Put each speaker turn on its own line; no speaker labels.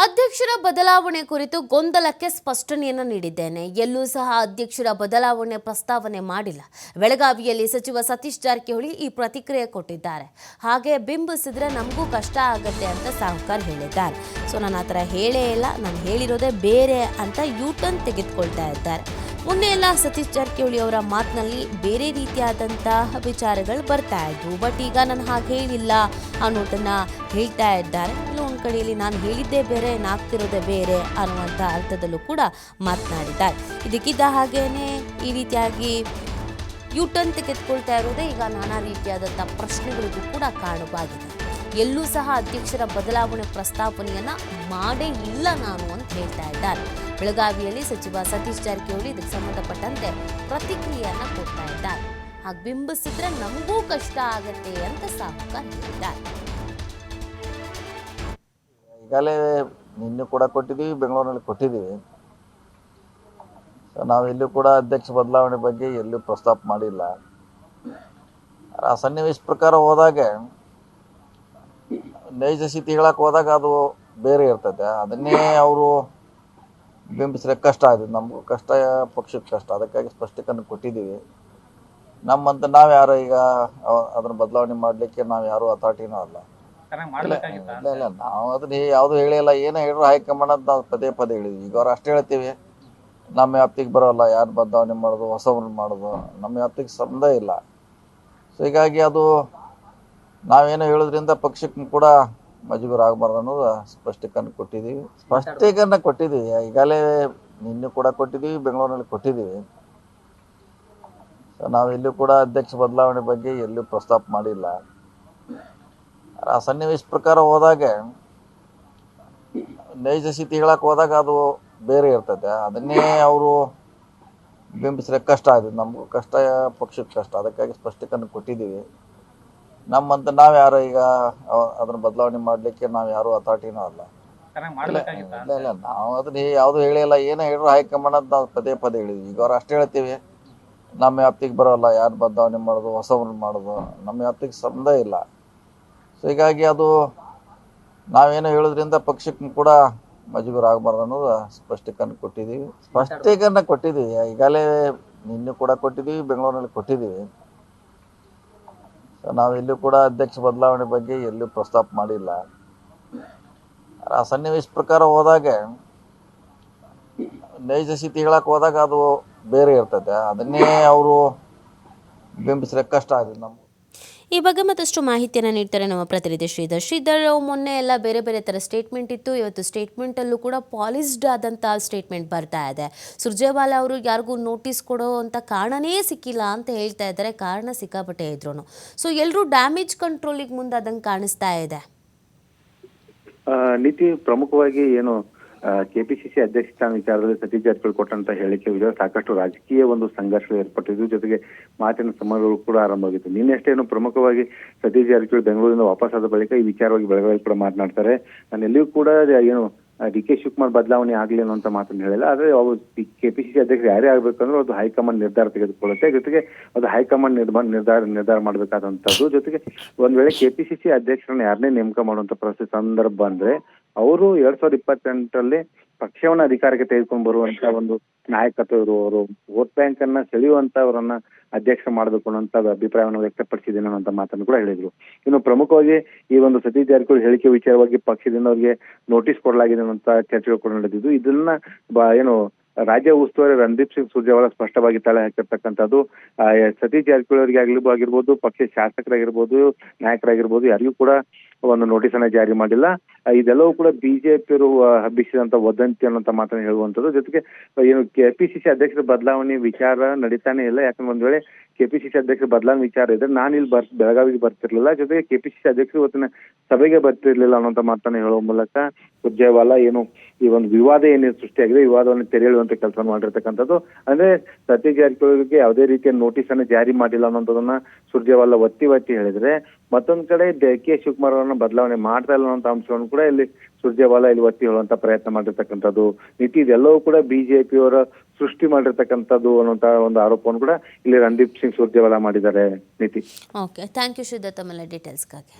ಅಧ್ಯಕ್ಷರ ಬದಲಾವಣೆ ಕುರಿತು ಗೊಂದಲಕ್ಕೆ ಸ್ಪಷ್ಟನೆಯನ್ನು ನೀಡಿದ್ದೇನೆ. ಎಲ್ಲೂ ಸಹ ಅಧ್ಯಕ್ಷರ ಬದಲಾವಣೆ ಪ್ರಸ್ತಾವನೆ ಮಾಡಿಲ್ಲ. ಬೆಳಗಾವಿಯಲ್ಲಿ ಸಚಿವ ಸತೀಶ್ ಜಾರಕಿಹೊಳಿ ಈ ಪ್ರತಿಕ್ರಿಯೆ ಕೊಟ್ಟಿದ್ದಾರೆ. ಹಾಗೆ ಬಿಂಬಿಸಿದ್ರೆ ನಮಗೂ ಕಷ್ಟ ಆಗತ್ತೆ ಅಂತ ಸಾಹುಕಾರ್ ಹೇಳಿದ್ದಾರೆ. ಸೊ ನಾನು ಆ ಥರ ಹೇಳೇ ಇಲ್ಲ, ನಾನು ಹೇಳಿರೋದೇ ಬೇರೆ ಅಂತ ಯೂಟರ್ನ್ ತೆಗೆದುಕೊಳ್ತಾ ಇದ್ದಾರೆ. ಮೊನ್ನೆ ಎಲ್ಲ ಸತೀಶ್ ಜಾರಕಿಹೊಳಿ ಅವರ ಮಾತಿನಲ್ಲಿ ಬೇರೆ ರೀತಿಯಾದಂತಹ ವಿಚಾರಗಳು ಬರ್ತಾ ಇದ್ವು. ಬಟ್ ಈಗ ನಾನು ಹಾಗೆ ಹೇಳಿಲ್ಲ ಅನ್ನೋದನ್ನ ಹೇಳ್ತಾ ಇದ್ದಾರೆ. ಒಂದು ಕಡೆಯಲ್ಲಿ ನಾನು ಹೇಳಿದ್ದೇ ಬೇರೆ, ನಾಗ್ತಿರೋದೇ ಬೇರೆ ಅನ್ನುವಂಥ ಅರ್ಥದಲ್ಲೂ ಕೂಡ ಮಾತನಾಡಿದ್ದಾರೆ. ಇದಕ್ಕಿದ್ದ ಹಾಗೇನೆ ಈ ರೀತಿಯಾಗಿ ಯೂಟರ್ನ್ ತೆಗೆದುಕೊಳ್ತಾ ಇರೋದೇ ಈಗ ನಾನಾ ರೀತಿಯಾದಂಥ ಪ್ರಶ್ನೆಗಳಿಗೂ ಕೂಡ ಕಾರಣವಾಗಿದೆ. ಎಲ್ಲೂ ಸಹ ಅಧ್ಯಕ್ಷರ ಬದಲಾವಣೆ ಪ್ರಸ್ತಾವನೆಯನ್ನ ಮಾಡೇ ಇಲ್ಲ ನಾನು ಅಂತ ಹೇಳ್ತಾ ಇದ್ದಾರೆ. ಬೆಳಗಾವಿಯಲ್ಲಿ ಸಚಿವ ಸತೀಶ್ ಜಾರಕಿಹೊಳಿ ಇದಕ್ಕೆ ಸಂಬಂಧಪಟ್ಟಂತೆ ಪ್ರತಿಕ್ರಿಯೆಯನ್ನ ಕೊಡ್ತಾ ಇದ್ದಾರೆ. ಹಾಗೆ ಬಿಂಬಿಸಿದ್ರೆ ನಮಗೂ ಕಷ್ಟ ಆಗತ್ತೆ ಅಂತ ಸಾಹುಕಾರ್ ಹೇಳಿದ್ದಾರೆ.
ಈಗಾಗಲೇ ನಿನ್ನೆ ಕೂಡ ಕೊಟ್ಟಿದ್ದೀವಿ, ಬೆಂಗಳೂರಿನಲ್ಲಿ ಕೊಟ್ಟಿದ್ದೀವಿ. ನಾವು ಎಲ್ಲೂ ಕೂಡ ಅಧ್ಯಕ್ಷ ಬದಲಾವಣೆ ಬಗ್ಗೆ ಎಲ್ಲೂ ಪ್ರಸ್ತಾಪ ಮಾಡಿಲ್ಲ. ಆ ಸನ್ನಿವೇಶ ಪ್ರಕಾರ ಹೋದಾಗ ನೈಜ ಸ್ಥಿತಿ ಹೇಳಕ್ಕೆ ಹೋದಾಗ ಅದು ಬೇರೆ ಇರ್ತದೆ. ಅದನ್ನೇ ಅವರು ಬಿಂಬಿಸಿದ್ರೆ ಕಷ್ಟ ಆಗಿದೆ, ನಮಗೂ ಕಷ್ಟ, ಪಕ್ಷಕ್ಕೆ ಕಷ್ಟ. ಅದಕ್ಕಾಗಿ ಸ್ಪಷ್ಟೀಕರಣ ಕೊಟ್ಟಿದ್ದೀವಿ. ನಮ್ಮಂತ ನಾವು ಯಾರು ಈಗ ಅದನ್ನ ಬದಲಾವಣೆ ಮಾಡಲಿಕ್ಕೆ ನಾವು ಯಾರು ಅಥಾರಿಟಿನೂ ಅಲ್ಲ. ಇಲ್ಲ ನಾವು ಅದನ್ನ ಯಾವುದು ಹೇಳಿಲ್ಲ. ಏನೋ ಹೇಳಿದ್ರು ಹೈಕಮಾಂಡ್ ಅಂತ ನಾವು ಪದೇ ಪದೇ ಹೇಳಿದ್ವಿ. ಈಗ ಅವ್ರು ಅಷ್ಟು ಹೇಳ್ತೀವಿ, ನಮ್ಮ ವ್ಯಾಪ್ತಿಗೆ ಬರೋಲ್ಲ, ಯಾರು ಬದಲಾವಣೆ ಮಾಡೋದು, ಹೊಸವ್ರನ್ನ ಮಾಡೋದು ನಮ್ಮ ವ್ಯಾಪ್ತಿಗೆ ಸಂಬಂಧ ಇಲ್ಲ. ಸೊ ಹೀಗಾಗಿ ಅದು ನಾವೇನೋ ಹೇಳೋದ್ರಿಂದ ಪಕ್ಷಕ್ಕೆ ಕೂಡ ಮಜಬೂರು ಆಗಬಾರ್ದು ಅನ್ನೋದು ಸ್ಪಷ್ಟೀಕರಣ ಕೊಟ್ಟಿದ್ದೀವಿ. ಈಗಾಗಲೇ ನಿನ್ನೆ ಕೂಡ ಕೊಟ್ಟಿದ್ದೀವಿ, ಬೆಂಗಳೂರಿನಲ್ಲಿ ಕೊಟ್ಟಿದ್ದೀವಿ. ನಾವು ಎಲ್ಲೂ ಕೂಡ ಅಧ್ಯಕ್ಷ ಬದಲಾವಣೆ ಬಗ್ಗೆ ಎಲ್ಲೂ ಪ್ರಸ್ತಾಪ ಮಾಡಿಲ್ಲ. ಆ ಸನ್ನಿವೇಶ ಪ್ರಕಾರ ಹೋದಾಗ ನೈಜ ಸ್ಥಿತಿ ಹೇಳಕ್ಕೆ ಹೋದಾಗ ಅದು ಬೇರೆ ಇರ್ತದೆ. ಅದನ್ನೇ ಅವರು ಬಿಂಬಿಸಿದ್ರೆ ಕಷ್ಟ ಆಗಿದೆ, ನಮಗೂ ಕಷ್ಟ, ಪಕ್ಷಕ್ಕೆ ಕಷ್ಟ. ಅದಕ್ಕಾಗಿ ಸ್ಪಷ್ಟೀಕರಣ ಕೊಟ್ಟಿದ್ದೀವಿ. ನಮ್ಮಂತ ನಾವು ಯಾರು ಈಗ ಅದನ್ನ ಬದಲಾವಣೆ ಮಾಡಲಿಕ್ಕೆ ನಾವು ಯಾರು ಅಥಾರಿಟಿನೂ ಅಲ್ಲ. ಇಲ್ಲ ನಾವು ಅದನ್ನ ಯಾವುದು ಹೇಳಿಲ್ಲ. ಏನೋ ಹೇಳಿದ್ರು ಹೈಕಮಾಂಡ್ ಅಂತ ನಾವು ಪದೇ ಪದೇ ಹೇಳಿದ್ವಿ. ಈಗ ಅವ್ರು ಅಷ್ಟು ಹೇಳ್ತೀವಿ, ನಮ್ಮ ವ್ಯಾಪ್ತಿಗೆ ಬರೋಲ್ಲ, ಯಾರು ಬದಲಾವಣೆ ಮಾಡೋದು, ಹೊಸವ್ರನ್ನ ಮಾಡೋದು ನಮ್ಮ ವ್ಯಾಪ್ತಿಗೆ ಸಂಬಂಧ ಇಲ್ಲ. ಸೊ ಹೀಗಾಗಿ ಅದು ನಾವೇನೋ ಹೇಳೋದ್ರಿಂದ ಪಕ್ಷಕ್ಕೆ ಕೂಡ ಮಜಬೂರು ಆಗಬಾರ್ದು ಅನ್ನೋದು ಸ್ಪಷ್ಟೀಕರಣ ಕೊಟ್ಟಿದ್ದೀವಿ. ಈಗಾಗಲೇ ನಿನ್ನೆ ಕೂಡ ಕೊಟ್ಟಿದ್ದೀವಿ, ಬೆಂಗಳೂರಿನಲ್ಲಿ ಕೊಟ್ಟಿದ್ದೀವಿ. ನಾವು ಎಲ್ಲೂ ಕೂಡ ಅಧ್ಯಕ್ಷ ಬದಲಾವಣೆ ಬಗ್ಗೆ ಎಲ್ಲೂ ಪ್ರಸ್ತಾಪ ಮಾಡಿಲ್ಲ. ಆ ಸನ್ನಿವೇಶ ಪ್ರಕಾರ ಹೋದಾಗ ನೈಜ ಸ್ಥಿತಿ ಹೇಳಕ್ಕೆ ಹೋದಾಗ ಅದು ಬೇರೆ ಇರ್ತದೆ. ಅದನ್ನೇ ಅವರು ಬಿಂಬಿಸಿದ್ರೆ ಕಷ್ಟ ಆಗಿದೆ ನಮ್ಗೆ.
ಈ ಬಗ್ಗೆ ಮತ್ತಷ್ಟು ಮಾಹಿತಿಯನ್ನು ನೀಡ್ತಾರೆ ನಮ್ಮ ಪ್ರತಿನಿಧಿ ಶ್ರೀಧರ್. ಮೊನ್ನೆ ಎಲ್ಲ ಬೇರೆ ಬೇರೆ ಥರ ಸ್ಟೇಟ್ಮೆಂಟ್ ಇತ್ತು. ಇವತ್ತು ಸ್ಟೇಟ್ಮೆಂಟಲ್ಲೂ ಕೂಡ ಪಾಲಿಸ್ಡ್ ಆದಂಥ ಸ್ಟೇಟ್ಮೆಂಟ್ ಬರ್ತಾ ಇದೆ. ಸುರ್ಜೇವಾಲಾ ಅವರು ಯಾರಿಗೂ ನೋಟಿಸ್ ಕೊಡೋ ಅಂತ ಕಾರಣನೇ ಸಿಕ್ಕಿಲ್ಲ ಅಂತ ಹೇಳ್ತಾ ಇದ್ದಾರೆ. ಕಾರಣ ಸಿಕ್ಕಾಪಟ್ಟೆ ಇದ್ರು. ಸೊ ಎಲ್ಲರೂ ಡ್ಯಾಮೇಜ್ ಕಂಟ್ರೋಲಿಗೆ ಮುಂದಾದಂಗೆ ಕಾಣಿಸ್ತಾ ಇದೆ.
ನೀತಿ ಪ್ರಮುಖವಾಗಿ ಏನು ಕೆಪಿಸಿಸಿ ಅಧ್ಯಕ್ಷ ಸ್ಥಾನ ವಿಚಾರದಲ್ಲಿ ಸತೀಶ್ ಜಾರಕಿಹೊಳಿ ಕೊಟ್ಟಂತ ಹೇಳಿಕೆ ವಿಚಾರ ಸಾಕಷ್ಟು ರಾಜಕೀಯ ಒಂದು ಸಂಘರ್ಷ ಏರ್ಪಟ್ಟಿದ್ದು, ಜೊತೆಗೆ ಮಾತಿನ ಸಮರಗಳು ಕೂಡ ಆರಂಭವಾಗಿತ್ತು. ನಿನ್ನೆಷ್ಟೇನು ಪ್ರಮುಖವಾಗಿ ಸತೀಶ್ ಜಾರಕಿಹೊಳಿ ಬೆಂಗಳೂರಿನಿಂದ ವಾಪಸ್ಸಾದ ಬಳಿಕ ಈ ವಿಚಾರವಾಗಿ ಬೆಳಗಾವಿ ಕೂಡ ಮಾತನಾಡ್ತಾರೆ. ನಾನು ಎಲ್ಲಿಯೂ ಕೂಡ ಏನು ಡಿ.ಕೆ. ಶಿವಕುಮಾರ್ ಬದಲಾವಣೆ ಆಗಲಿ ಅನ್ನುವಂತ ಮಾತನ್ನು ಹೇಳಿಲ್ಲ. ಆದ್ರೆ ಅವರು ಕೆಪಿಸಿಸಿ ಅಧ್ಯಕ್ಷರು ಯಾರೇ ಆಗ್ಬೇಕಂದ್ರೆ ಅದು ಹೈಕಮಾಂಡ್ ನಿರ್ಧಾರ ತೆಗೆದುಕೊಳ್ಳುತ್ತೆ. ಜೊತೆಗೆ ಅದು ಹೈಕಮಾಂಡ್ ನಿರ್ಧಾರ ಮಾಡಬೇಕಾದಂತದ್ದು. ಜೊತೆಗೆ ಒಂದ್ ವೇಳೆ ಕೆಪಿಸಿಸಿ ಅಧ್ಯಕ್ಷರನ್ನ ಯಾರನ್ನೇ ನೇಮಕ ಮಾಡುವಂತ ಪರಿಸ್ಥಿತಿ ಸಂದರ್ಭ ಬಂದ್ರೆ ಅವರು 2028ರಲ್ಲಿ ಪಕ್ಷವನ್ನ ಅಧಿಕಾರಕ್ಕೆ ತೆಗೆದುಕೊಂಡು ಬರುವಂತ ಒಂದು ನಾಯಕತ್ವ ಇರುವವರು, ವೋಟ್ ಬ್ಯಾಂಕ್ ಅನ್ನ ಸೆಳೆಯುವಂತವರನ್ನ ಅಧ್ಯಕ್ಷ ಮಾಡಬೇಕು ಅನ್ನುವಂತ ಅಭಿಪ್ರಾಯವನ್ನು ವ್ಯಕ್ತಪಡಿಸಿದ್ದೇನೆ ಅನ್ನುವಂತ ಮಾತನ್ನು ಕೂಡ ಹೇಳಿದ್ರು. ಇನ್ನು ಪ್ರಮುಖವಾಗಿ ಈ ಒಂದು ಸತೀಶ್ ಜಾರಕಿಹೊಳಿ ಹೇಳಿಕೆ ವಿಚಾರವಾಗಿ ಪಕ್ಷದಿಂದ ಅವರಿಗೆ ನೋಟಿಸ್ ಕೊಡಲಾಗಿದೆ ಅನ್ನುವಂತ ಚರ್ಚೆಗಳು ಕೂಡ ನಡೆದಿದ್ದು. ಇದನ್ನ ಏನು ರಾಜ್ಯ ಉಸ್ತುವಾರಿ ರಣದೀಪ್ ಸಿಂಗ್ ಸುರ್ಜೇವಾಲಾ ಸ್ಪಷ್ಟವಾಗಿ ತಲೆ ಹಾಕಿರ್ತಕ್ಕಂಥದ್ದು. ಸತೀಶ್ ಜಾರಕಿಹೊಳಿ ಅವರಿಗೆ ಆಗಿರ್ಬೋದು, ಪಕ್ಷ ಶಾಸಕರಾಗಿರ್ಬೋದು, ನಾಯಕರಾಗಿರ್ಬೋದು, ಯಾರಿಗೂ ಕೂಡ ಒಂದು ನೋಟಿಸ್ ಅನ್ನ ಜಾರಿ ಮಾಡಿಲ್ಲ. ಇದೆಲ್ಲವೂ ಕೂಡ ಬಿಜೆಪಿಯವರು ಹಬ್ಬಿಸಿದಂತ ವದಂತಿ ಅನ್ನೋಂತ ಮಾತನ್ನ ಹೇಳುವಂಥದ್ದು. ಜೊತೆಗೆ ಏನು ಕೆಪಿಸಿಸಿ ಅಧ್ಯಕ್ಷರ ಬದಲಾವಣೆ ವಿಚಾರ ನಡೀತಾನೆ ಇಲ್ಲ. ಯಾಕಂದ್ರೆ ಒಂದ್ ವೇಳೆ ಕೆಪಿಸಿಸಿ ಅಧ್ಯಕ್ಷರ ಬದಲಾವಣೆ ವಿಚಾರ ಇದ್ರೆ ನಾನು ಇಲ್ಲಿ ಬೆಳಗಾವಿಗೆ ಬರ್ತಿರ್ಲಿಲ್ಲ, ಜೊತೆಗೆ ಕೆಪಿಸಿಸಿ ಅಧ್ಯಕ್ಷರು ಇವತ್ತಿನ ಸಭೆಗೆ ಬರ್ತಿರ್ಲಿಲ್ಲ ಅನ್ನೋಂತ ಮಾತನ್ನ ಹೇಳುವ ಮೂಲಕ ಸುರ್ಜೇವಾಲಾ ಏನು ಈ ಒಂದು ವಿವಾದ ಏನೇನು ಸೃಷ್ಟಿಯಾಗಿದೆ, ವಿವಾದವನ್ನು ತೆರೆಯುವಂತ ಕೆಲಸ ಮಾಡಿರ್ತಕ್ಕಂಥದ್ದು. ಅಂದ್ರೆ ಸತೀಶ್ ಜಾರಕಿಹೊಳಿಗೆ ಯಾವುದೇ ರೀತಿಯ ನೋಟಿಸ್ ಅನ್ನು ಜಾರಿ ಮಾಡಿಲ್ಲ ಅನ್ನೋದನ್ನ ಸುರ್ಜೇವಾಲಾ ಒತ್ತಿ ಹೇಳಿದ್ರೆ, ಮತ್ತೊಂದ್ ಕಡೆ ಡಿ.ಕೆ. ಶಿವಕುಮಾರ್ ಅವರನ್ನ ಬದಲಾವಣೆ ಮಾಡ್ತಾ ಇಲ್ಲ ಅನ್ನೋ ಅಂಶವನ್ನು ಕೂಡ ಇಲ್ಲಿ ಸುರ್ಜೇವಾಲಾ ಇಲ್ಲಿ ಒತ್ತಿ ಹೇಳುವಂತ ಪ್ರಯತ್ನ ಮಾಡಿರ್ತಕ್ಕಂಥದ್ದು. ನೀತಿ ಇದೆಲ್ಲವೂ ಕೂಡ ಬಿಜೆಪಿಯವರ ಸೃಷ್ಟಿ ಮಾಡಿರ್ತಕ್ಕಂಥದ್ದು ಅನ್ನುವಂತ ಒಂದು ಆರೋಪವನ್ನು ಕೂಡ ಇಲ್ಲಿ ರಣದೀಪ್ ಸಿಂಗ್ ಸುರ್ಜೇವಾಲಾ ಮಾಡಿದ್ದಾರೆ. ನೀತಿ.
ಓಕೆ, ಥ್ಯಾಂಕ್ ಯು ಶ್ರೀಧರ್ ತಮ್ಮೆಲ್ಲ ಡೀಟೇಲ್ಸ್ಗಾಗಿ.